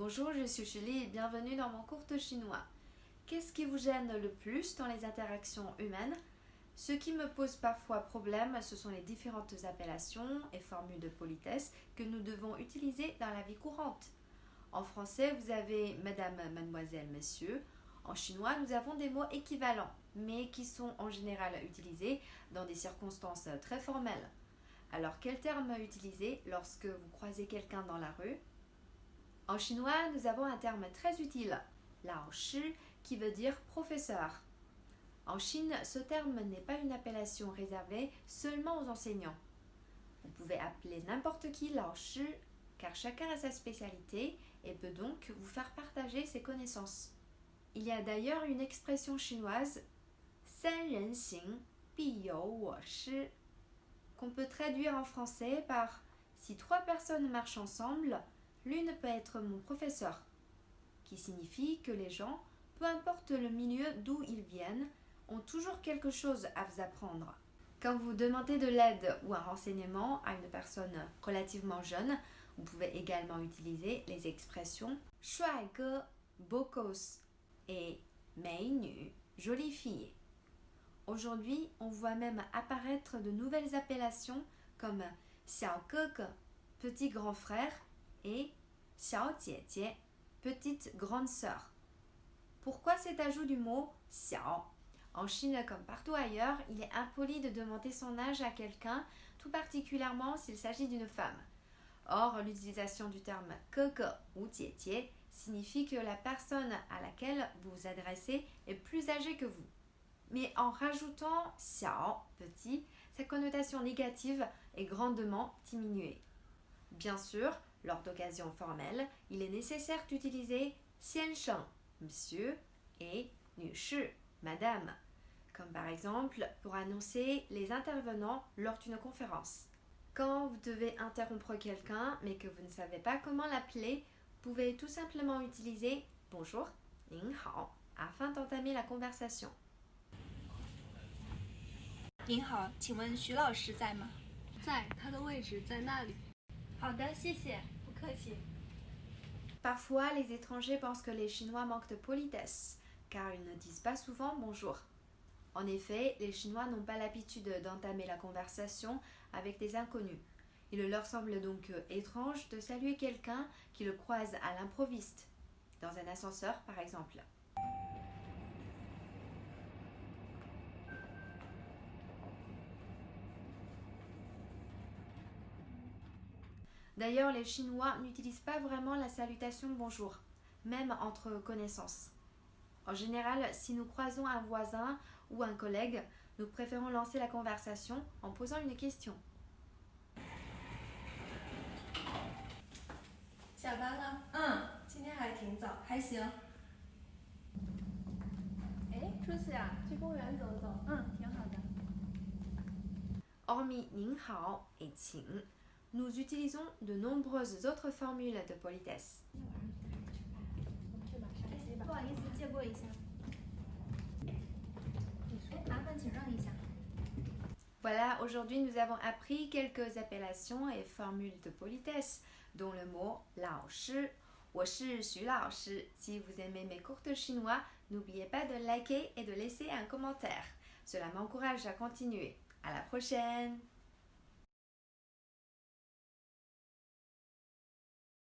Bonjour, je suis Julie et bienvenue dans mon cours de chinois. Qu'est-ce qui vous gêne le plus dans les interactions humaines? Ce qui me pose parfois problème, ce sont les différentes appellations et formules de politesse que nous devons utiliser dans la vie courante. En français, vous avez madame, mademoiselle, monsieur. En chinois, nous avons des mots équivalents, mais qui sont en général utilisés dans des circonstances très formelles. Alors, quel terme utiliser lorsque vous croisez quelqu'un dans la rue? En chinois, nous avons un terme très utile, lao shi, qui veut dire professeur. En Chine, ce terme n'est pas une appellation réservée seulement aux enseignants. Vous pouvez appeler n'importe qui lao shi, car chacun a sa spécialité et peut donc vous faire partager ses connaissances. Il y a d'ailleurs une expression chinoise, san ren xing, bi you wo shi, qu'on peut traduire en français par si trois personnes marchent ensemble, l'une peut être mon professeur, qui signifie que les gens, peu importe le milieu d'où ils viennent, ont toujours quelque chose à vous apprendre. Quand vous demandez de l'aide ou un renseignement à une personne relativement jeune, vous pouvez également utiliser les expressions 帅哥, beau gosse et 美女, jolie fille. Aujourd'hui, on voit même apparaître de nouvelles appellations comme 小哥哥, petit grand frère, et 小姐姐, petite grande sœur. Pourquoi cet ajout du mot 小? En Chine comme partout ailleurs, il est impoli de demander son âge à quelqu'un, tout particulièrement s'il s'agit d'une femme. Or, l'utilisation du terme 哥哥 ou 姐姐 signifie que la personne à laquelle vous vous adressez est plus âgée que vous. Mais en rajoutant 小, petit, sa connotation négative est grandement diminuée. Bien sûr, lors d'occasions formelles, il est nécessaire d'utiliser 先生, monsieur, et 女士, madame, comme par exemple pour annoncer les intervenants lors d'une conférence. Quand vous devez interrompre quelqu'un mais que vous ne savez pas comment l'appeler, vous pouvez tout simplement utiliser bonjour, 您好, afin d'entamer la conversation. 您好，请问徐老师在吗？在，他的位置在那里。好的，谢谢，不客气。 Parfois, les étrangers pensent que les Chinois manquent de politesse, car ils ne disent pas souvent bonjour. En effet, les Chinois n'ont pas l'habitude d'entamer la conversation avec des inconnus. Il leur semble donc étrange de saluer quelqu'un qui le croise à l'improviste, dans un ascenseur par exemple. D'ailleurs, les Chinois n'utilisent pas vraiment la salutation bonjour, même entre connaissances. En général, si nous croisons un voisin ou un collègue, nous préférons lancer la conversation en posant une question. 下班了？今天还挺早，还行。哎，出去啊，去公园走走。挺好的。 Hormis 您好 et 请, nous utilisons de nombreuses autres formules de politesse. 不好意思，借过一下。麻烦请让一下。 Voilà, aujourd'hui nous avons appris quelques appellations et formules de politesse, dont le mot lao shi. 我是徐老师. Si vous aimez mes cours de chinois, n'oubliez pas de liker et de laisser un commentaire. Cela m'encourage à continuer. À la prochaine!